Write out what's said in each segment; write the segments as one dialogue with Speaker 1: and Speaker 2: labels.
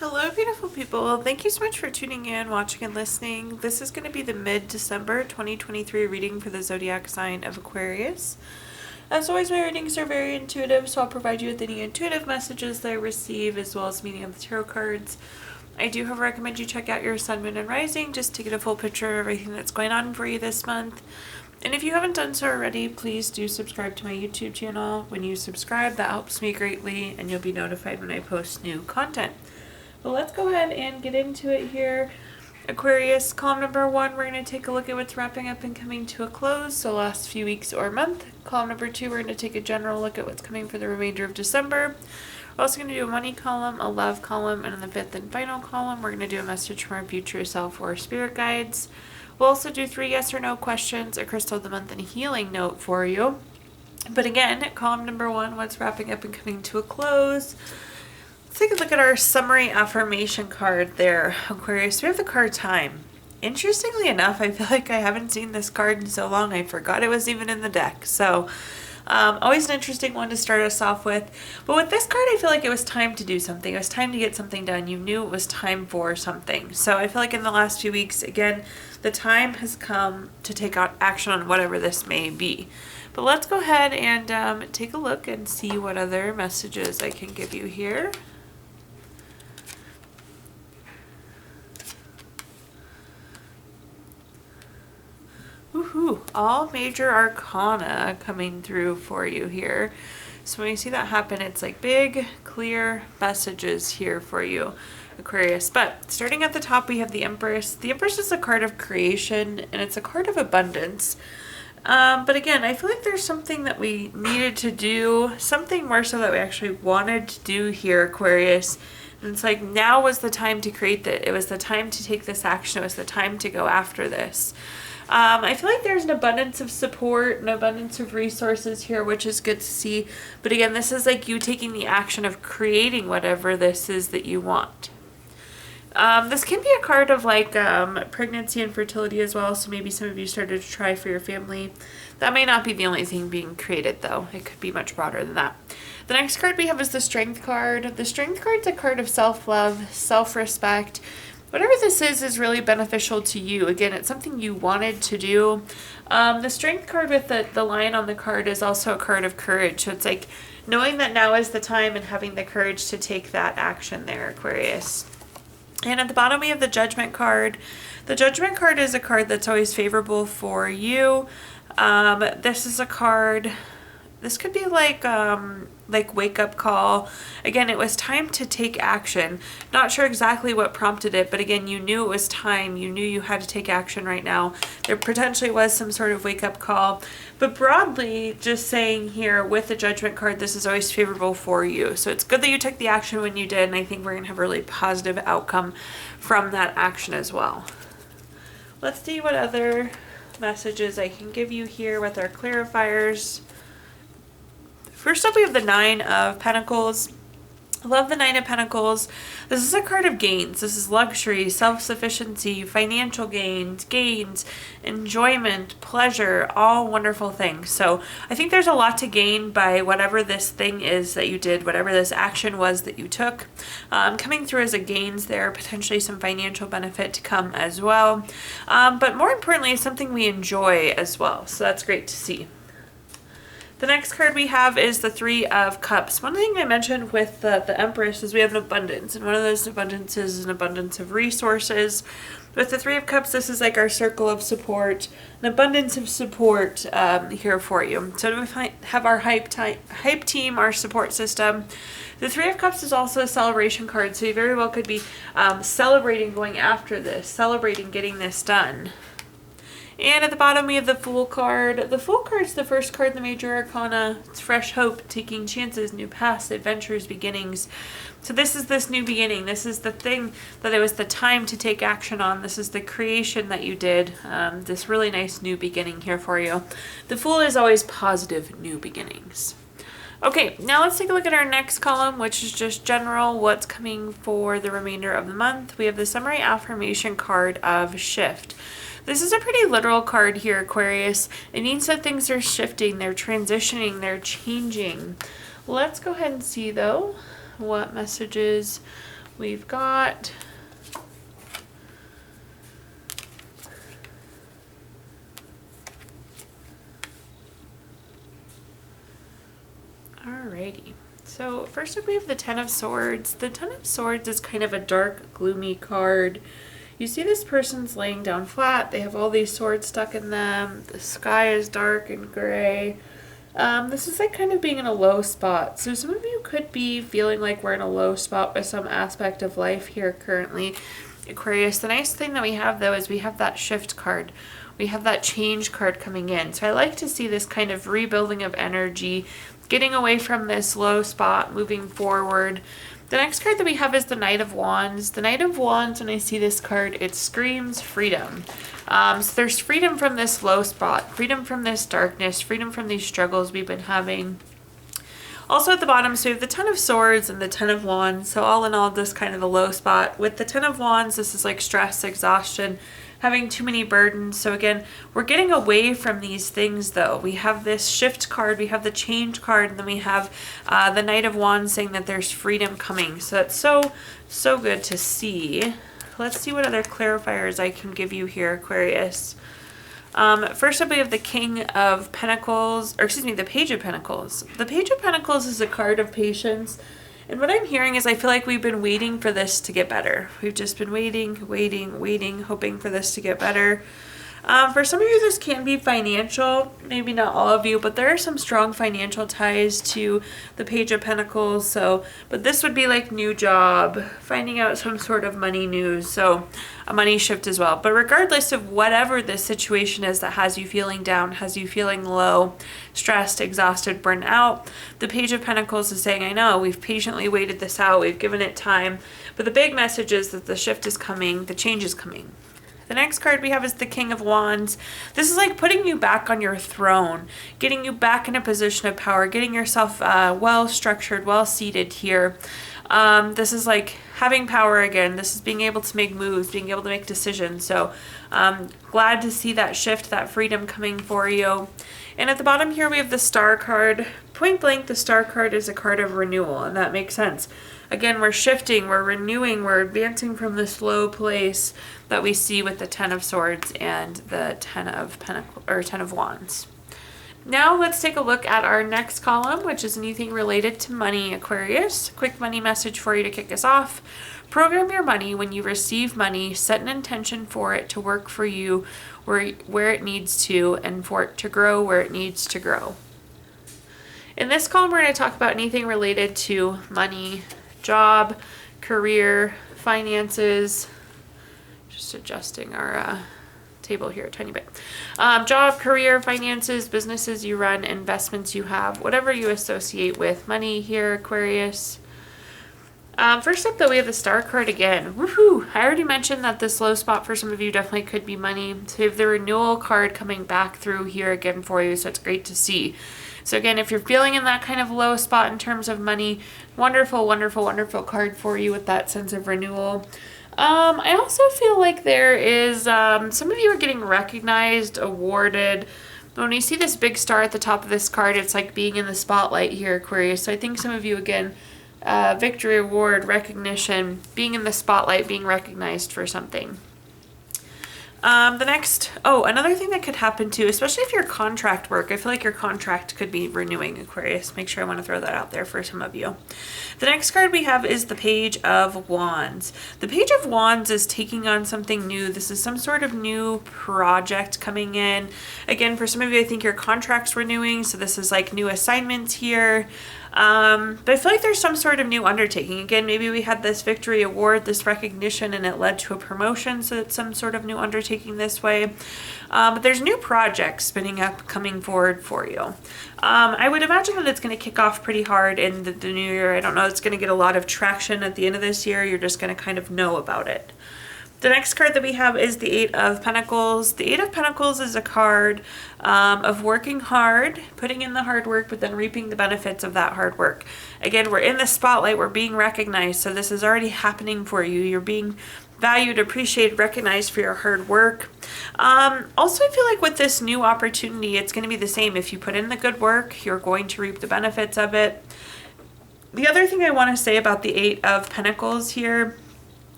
Speaker 1: Hello, beautiful people. Well, thank you so much for tuning in, watching, and listening. This is going to be the mid-December 2023 reading for the zodiac sign of Aquarius. As always, my readings are very intuitive, so I'll provide you with any intuitive messages that I receive, as well as meaning of the tarot cards. I do, however, recommend you check out your sun, moon, and rising just to get a full picture of everything that's going on for you this month. And if you haven't done so already, please do subscribe to my YouTube channel. When you subscribe, that helps me greatly, and you'll be notified when I post new content. But let's go ahead and get into it here. Aquarius, column number 1, we're going to take a look at what's wrapping up and coming to a close, so last few weeks or month. Column number 2, we're going to take a general look at what's coming for the remainder of December. We're also going to do a money column, a love column, and in the 5th and final column, we're going to do a message from our future self or spirit guides. We'll also do 3 yes or no questions, a crystal of the month, and a healing note for you. But again, column number 1, what's wrapping up and coming to a close. Let's take a look at our summary affirmation card there, Aquarius. We have the card time. Interestingly enough, I feel like I haven't seen this card in so long, I forgot it was even in the deck. So, always an interesting one to start us off with. But with this card, I feel like it was time to do something. It was time to get something done. You knew it was time for something. So I feel like in the last few weeks, again, the time has come to take out action on whatever this may be. But let's go ahead and take a look and see what other messages I can give you here. Woohoo! All major arcana coming through for you here. So when you see that happen, it's like big, clear messages here for you, Aquarius. But starting at the top, we have the Empress. The Empress is a card of creation, and it's a card of abundance. But again, I feel like there's something that we needed to do, something more so that we actually wanted to do here, Aquarius. And it's like now was the time to create that. It was the time to take this action. It was the time to go after this. I feel like there's an abundance of support, an abundance of resources here, which is good to see. But again, this is like you taking the action of creating whatever this is that you want. This can be a card of like pregnancy and fertility as well. So maybe some of you started to try for your family. That may not be the only thing being created though. It could be much broader than that. The next card we have is the Strength card. The Strength card is a card of self-love, self-respect. Whatever this is really beneficial to you. Again, it's something you wanted to do. The Strength card with the lion on the card is also a card of courage. So it's like knowing that now is the time and having the courage to take that action there, Aquarius. And at the bottom we have the Judgment card. The Judgment card is a card that's always favorable for you. This is a card, this could be like wake up call. Again, it was time to take action. Not sure exactly what prompted it, but again, you knew it was time. You knew you had to take action right now. There potentially was some sort of wake up call, but broadly just saying here with the Judgment card, this is always favorable for you. So it's good that you took the action when you did, and I think we're going to have a really positive outcome from that action as well. Let's see what other messages I can give you here with our clarifiers. First up, we have the Nine of Pentacles. I love the Nine of Pentacles. This is a card of gains. This is luxury, self-sufficiency, financial gains, enjoyment, pleasure, all wonderful things. So I think there's a lot to gain by whatever this thing is that you did, whatever this action was that you took. Coming through as a gains there, potentially some financial benefit to come as well. But more importantly, it's something we enjoy as well. So that's great to see. The next card we have is the Three of Cups. One thing I mentioned with the Empress is we have an abundance, and one of those abundances is an abundance of resources. With the Three of Cups, this is like our circle of support, an abundance of support here for you. So we have our hype team, our support system. The Three of Cups is also a celebration card, so you very well could be celebrating going after this, celebrating getting this done. And at the bottom we have the Fool card. The Fool card is the first card in the major arcana. It's fresh hope, taking chances, new paths, adventures, beginnings. So this is this new beginning. This is the thing that it was the time to take action on. This is the creation that you did. This really nice new beginning here for you. The Fool is always positive new beginnings. Okay, now let's take a look at our next column, which is just general, what's coming for the remainder of the month. We have the summary affirmation card of shift. This is a pretty literal card here, Aquarius. It means that things are shifting, they're transitioning, they're changing. Let's go ahead and see, though, what messages we've got alrighty. So first up we have the Ten of Swords. The Ten of Swords is kind of a dark, gloomy card. You see this person's laying down flat. They have all these swords stuck in them. The sky is dark and gray. This is like kind of being in a low spot. So some of you could be feeling like we're in a low spot with some aspect of life here currently, Aquarius. The nice thing that we have though is we have that shift card. We have that change card coming in. So I like to see this kind of rebuilding of energy, getting away from this low spot, moving forward. The next card that we have is the Knight of Wands. The Knight of Wands, when I see this card, it screams freedom. So there's freedom from this low spot, freedom from this darkness, freedom from these struggles we've been having. Also at the bottom, so we have the Ten of Swords and the Ten of Wands. So all in all, this kind of a low spot. With the Ten of Wands, this is like stress, exhaustion, having too many burdens. So again, we're getting away from these things though. We have this shift card, we have the change card, and then we have the Knight of Wands saying that there's freedom coming. So that's so good to see. Let's see what other clarifiers I can give you here, Aquarius. First up, we have the King of Pentacles, or excuse me, the Page of Pentacles. The Page of Pentacles is a card of patience. And what I'm hearing is I feel like we've been waiting for this to get better. We've just been waiting, hoping for this to get better. For some of you, this can be financial, maybe not all of you, but there are some strong financial ties to the Page of Pentacles. So, but this would be like new job, finding out some sort of money news. So a money shift as well. But regardless of whatever this situation is that has you feeling down, has you feeling low, stressed, exhausted, burnt out, the Page of Pentacles is saying, I know, we've patiently waited this out, we've given it time. But the big message is that the shift is coming, the change is coming. The next card we have is the King of Wands. This is like putting you back on your throne, getting you back in a position of power, getting yourself well structured, well seated here. This is like having power again. This is being able to make moves, being able to make decisions. So glad to see that shift, that freedom coming for you. And at the bottom here we have the Star card. Point blank, the Star card is a card of renewal, and that makes sense. Again, we're shifting, we're renewing, we're advancing from this low place that we see with the Ten of Swords and the Ten of Pentacles, or Ten of Wands. Now let's take a look at our next column, which is anything related to money, Aquarius. Quick money message for you to kick us off. Program your money. When you receive money, set an intention for it to work for you where it needs to, and for it to grow where it needs to grow. In this column, we're going to talk about anything related to money, job, career, finances. Just adjusting our table here a tiny bit. Job, career, finances, businesses you run, investments you have, whatever you associate with money here, Aquarius. First up, though, we have the Star card again. Woohoo! I already mentioned that this low spot for some of you definitely could be money. So we have the renewal card coming back through here again for you, so it's great to see. So again, if you're feeling in that kind of low spot in terms of money, wonderful, wonderful, wonderful card for you with that sense of renewal. I also feel like there is, some of you are getting recognized, awarded. When you see this big star at the top of this card, it's like being in the spotlight here, Aquarius. So I think some of you, again, victory, award, recognition, being in the spotlight, being recognized for something. The next, another thing that could happen too, especially if your contract work, I feel like your contract could be renewing, Aquarius. Make sure I want to throw that out there for some of you. The next card we have is the Page of Wands. The Page of Wands is taking on something new. This is some sort of new project coming in. Again, for some of you, I think your contract's renewing, so this is like new assignments here. But I feel like there's some sort of new undertaking. Again, maybe we had this victory award, this recognition, and it led to a promotion, so it's some sort of new undertaking this way. But there's new projects spinning up, coming forward for you. I would imagine that it's going to kick off pretty hard in the new year. I don't know, it's going to get a lot of traction at the end of this year. You're just going to kind of know about it. The next card that we have is the Eight of Pentacles. The Eight of Pentacles is a card of working hard, putting in the hard work, but then reaping the benefits of that hard work. Again, we're in the spotlight, we're being recognized, so this is already happening for you. You're being valued, appreciated, recognized for your hard work. Also, I feel like with this new opportunity, it's going to be the same. If you put in the good work, you're going to reap the benefits of it. The other thing I want to say about the Eight of Pentacles here,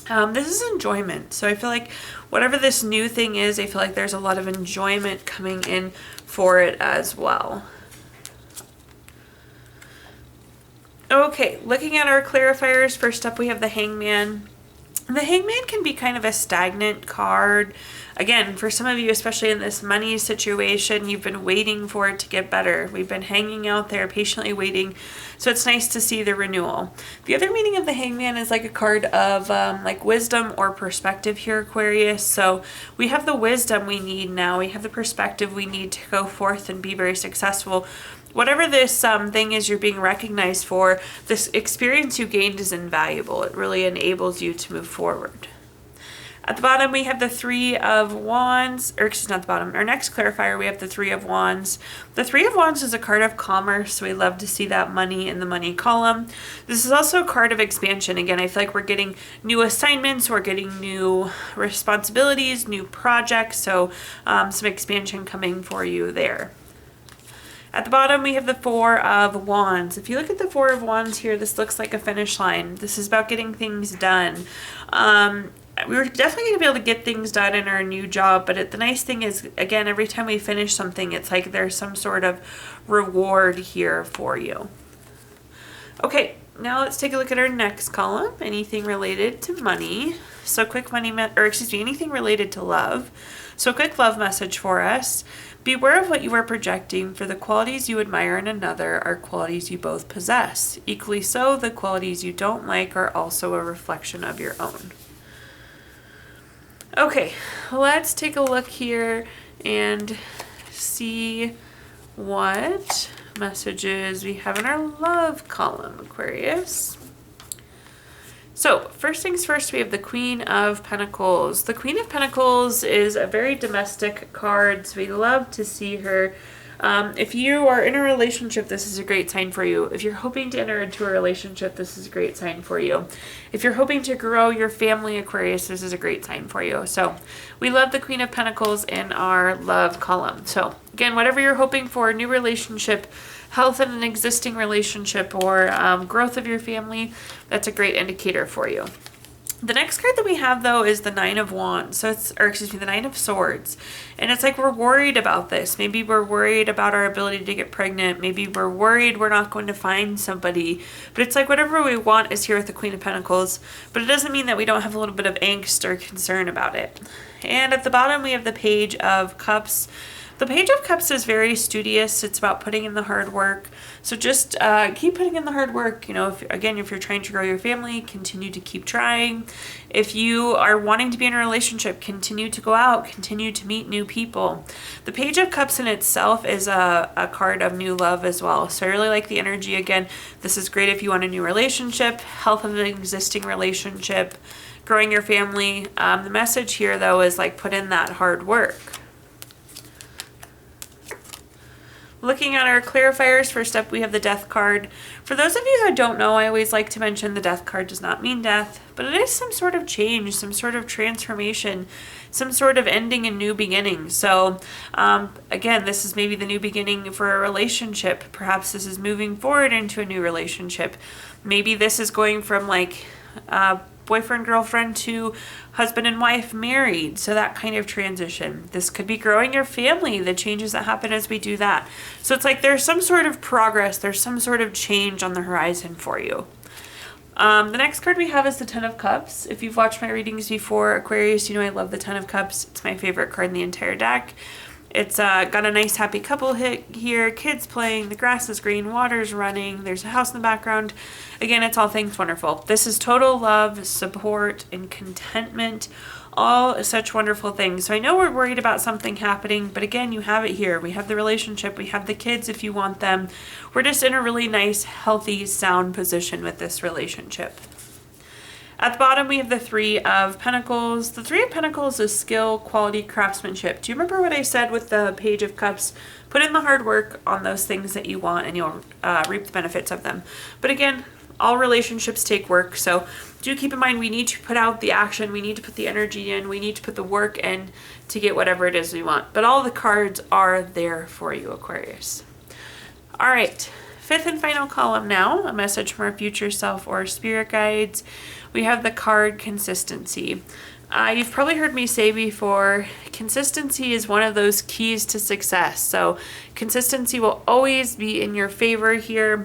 Speaker 1: this is enjoyment. So I feel like whatever this new thing is, I feel like there's a lot of enjoyment coming in for it as well. Okay, looking at our clarifiers, first up we have the Hangman. The Hangman can be kind of a stagnant card. Again, for some of you, especially in this money situation, you've been waiting for it to get better. We've been hanging out there, patiently waiting. So it's nice to see the renewal. The other meaning of the Hangman is like a card of like wisdom or perspective here, Aquarius. So we have the wisdom we need now. We have the perspective we need to go forth and be very successful. Whatever this thing is you're being recognized for, this experience you gained is invaluable. It really enables you to move forward. At the bottom, we have the Three of Wands, or excuse me, not the bottom. Our next clarifier, we have the Three of Wands. The Three of Wands is a card of commerce, so we love to see that money in the money column. This is also a card of expansion. Again, I feel like we're getting new assignments, we're getting new responsibilities, new projects, so some expansion coming for you there. At the bottom, we have the Four of Wands. If you look at the Four of Wands here, this looks like a finish line. This is about getting things done. We were definitely going to be able to get things done in our new job, but the nice thing is, again, every time we finish something, it's like there's some sort of reward here for you. Okay, now let's take a look at our next column. Anything related to money. So quick money, anything related to love. So a quick love message for us. Beware of what you are projecting, for the qualities you admire in another are qualities you both possess. Equally so, the qualities you don't like are also a reflection of your own. Okay, let's take a look here and see what messages we have in our love column, Aquarius. So first things first, we have the Queen of Pentacles. The Queen of Pentacles is a very domestic card, so we love to see her. If you are in a relationship, this is a great sign for you. If you're hoping to enter into a relationship, this is a great sign for you. If you're hoping to grow your family, Aquarius, this is a great sign for you. So we love the Queen of Pentacles in our love column. So again, whatever you're hoping for, a new relationship, health in an existing relationship, or growth of your family, that's a great indicator for you. The next card that we have, though, is the Nine of Wands. So the Nine of Swords. And it's like we're worried about this. Maybe we're worried about our ability to get pregnant. Maybe we're worried we're not going to find somebody. But it's like whatever we want is here with the Queen of Pentacles. But it doesn't mean that we don't have a little bit of angst or concern about it. And at the bottom, we have the Page of Cups. The Page of Cups is very studious. It's about putting in the hard work. So just keep putting in the hard work. You know, if you're trying to grow your family, continue to keep trying. If you are wanting to be in a relationship, continue to go out, continue to meet new people. The Page of Cups in itself is a card of new love as well. So I really like the energy. Again, this is great if you want a new relationship, health of an existing relationship, growing your family. The message here, though, is like put in that hard work. Looking at our clarifiers, first up we have the Death card. For those of you that don't know, I always like to mention the Death card does not mean death, but it is some sort of change, some sort of transformation, some sort of ending and new beginning. So again, this is maybe the new beginning for a relationship. Perhaps this is moving forward into a new relationship. Maybe this is going from like boyfriend, girlfriend to husband and wife married. So that kind of transition. This could be growing your family, the changes that happen as we do that. So it's like there's some sort of progress, there's some sort of change on the horizon for you. The next card we have is the Ten of Cups. If you've watched my readings before, Aquarius, you know I love the Ten of Cups. It's my favorite card in the entire deck. It's got a nice happy couple hit here, kids playing, the grass is green, water's running, there's a house in the background. Again, it's all things wonderful. This is total love, support, and contentment, all such wonderful things. So I know we're worried about something happening, but again, you have it here. We have the relationship, we have the kids if you want them. We're just in a really nice, healthy, sound position with this relationship. At the bottom, we have the Three of Pentacles. The Three of Pentacles is skill, quality, craftsmanship. Do you remember what I said with the Page of Cups? Put in the hard work on those things that you want and you'll reap the benefits of them. But again, all relationships take work. So do keep in mind, we need to put out the action. We need to put the energy in. We need to put the work in to get whatever it is we want. But all the cards are there for you, Aquarius. All right. fifth and final column now, a message from our future self or spirit guides. We have the card consistency. You've probably heard me say before, consistency is one of those keys to success. So consistency will always be in your favor here.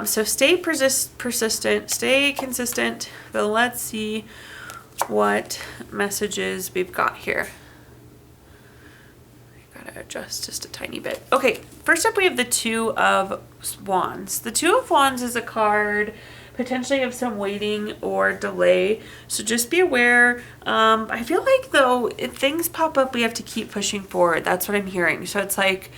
Speaker 1: So stay persistent, stay consistent, but let's see what messages we've got here. I gotta adjust just a tiny bit. Okay, first up we have the Two of Wands. The Two of Wands is a card potentially of some waiting or delay, so just be aware. I feel like though, if things pop up, we have to keep pushing forward. That's what I'm hearing. So it's like,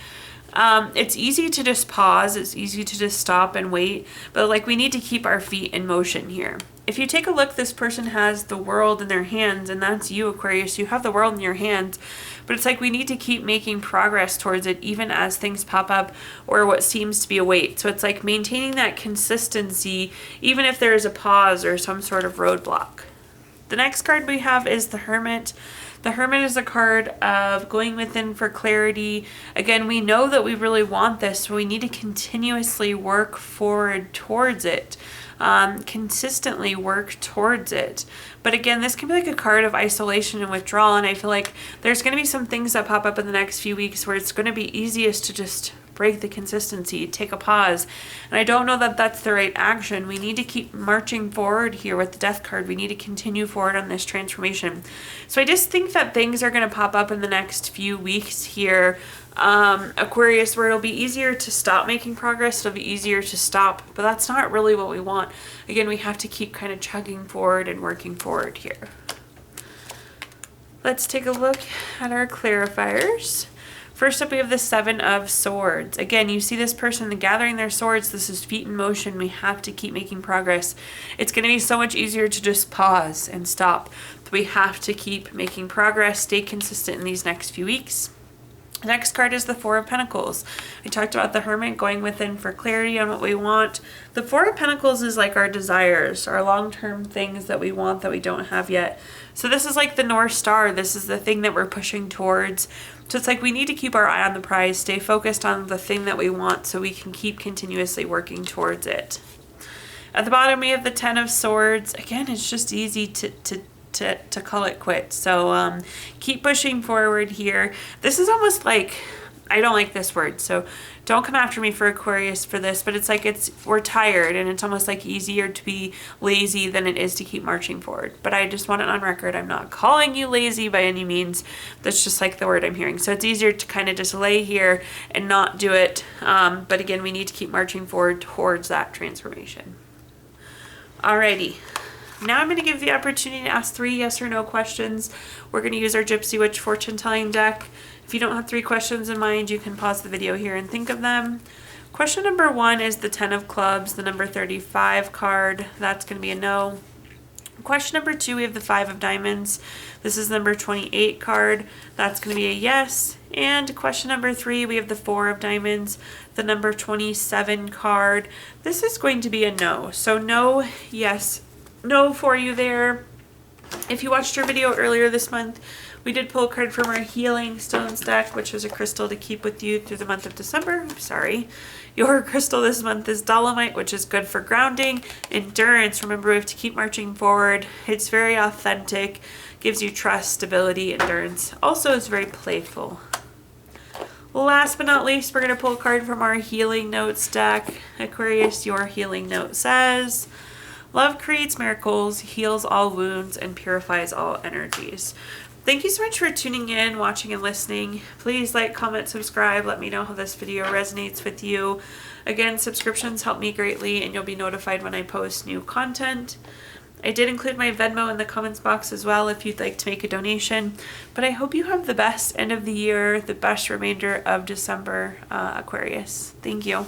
Speaker 1: it's easy to just pause, it's easy to just stop and wait, but like we need to keep our feet in motion here. If you take a look, this person has the world in their hands, and that's you, Aquarius. You have the world in your hands, but it's like we need to keep making progress towards it even as things pop up or what seems to be a wait. So it's like maintaining that consistency even if there is a pause or some sort of roadblock. The next card we have is the Hermit. The Hermit is a card of going within for clarity. Again, we know that we really want this, so we need to continuously work forward towards it. Consistently work towards it. But again, this can be like a card of isolation and withdrawal, and I feel like there's going to be some things that pop up in the next few weeks where it's going to be easiest to just break the consistency, take a pause. And I don't know that that's the right action. We need to keep marching forward here with the Death card. We need to continue forward on this transformation. So I just think that things are going to pop up in the next few weeks here, Aquarius, where it'll be easier to stop making progress. It'll be easier to stop, but that's not really what we want. Again, we have to keep kind of chugging forward and working forward here. Let's take a look at our clarifiers. First up, we have the Seven of Swords. Again, you see this person gathering their swords. This is feet in motion. We have to keep making progress. It's going to be so much easier to just pause and stop. But we have to keep making progress, stay consistent in these next few weeks. The next card is the Four of Pentacles. I talked about the Hermit going within for clarity on what we want. The Four of Pentacles is like our desires, our long-term things that we want that we don't have yet. So this is like the North Star. This is the thing that we're pushing towards. So it's like we need to keep our eye on the prize, stay focused on the thing that we want so we can keep continuously working towards it. At the bottom, we have the Ten of Swords. Again, it's just easy to call it quits. So keep pushing forward here. This is almost like, I don't like this word, so don't come after me for Aquarius for this, but it's like we're tired, and it's almost like easier to be lazy than it is to keep marching forward. But I just want it on record. I'm not calling you lazy by any means. That's just like the word I'm hearing. So it's easier to kind of just lay here and not do it. But again, we need to keep marching forward towards that transformation. Alrighty. Now I'm going to give the opportunity to ask 3 yes or no questions. We're going to use our Gypsy Witch fortune telling deck. If you don't have 3 questions in mind, you can pause the video here and think of them. Question number 1 is the 10 of Clubs, the number 35 card. That's going to be a no. Question number 2, we have the 5 of Diamonds. This is number 28 card. That's going to be a yes. And question number 3, we have the 4 of Diamonds, the number 27 card. This is going to be a no. So no, yes, no for you there. If you watched our video earlier this month, we did pull a card from our Healing Stones deck, which is a crystal to keep with you through the month of December. I'm sorry. Your crystal this month is Dolomite, which is good for grounding. Endurance, remember we have to keep marching forward. It's very authentic, gives you trust, stability, endurance. Also is very playful. Last but not least, we're going to pull a card from our Healing Notes deck. Aquarius, your healing note says, love creates miracles, heals all wounds, and purifies all energies. Thank you so much for tuning in, watching, and listening. Please like, comment, subscribe. Let me know how this video resonates with you. Again, subscriptions help me greatly, and you'll be notified when I post new content. I did include my Venmo in the comments box as well if you'd like to make a donation. But I hope you have the best end of the year, the best remainder of December, Aquarius. Thank you.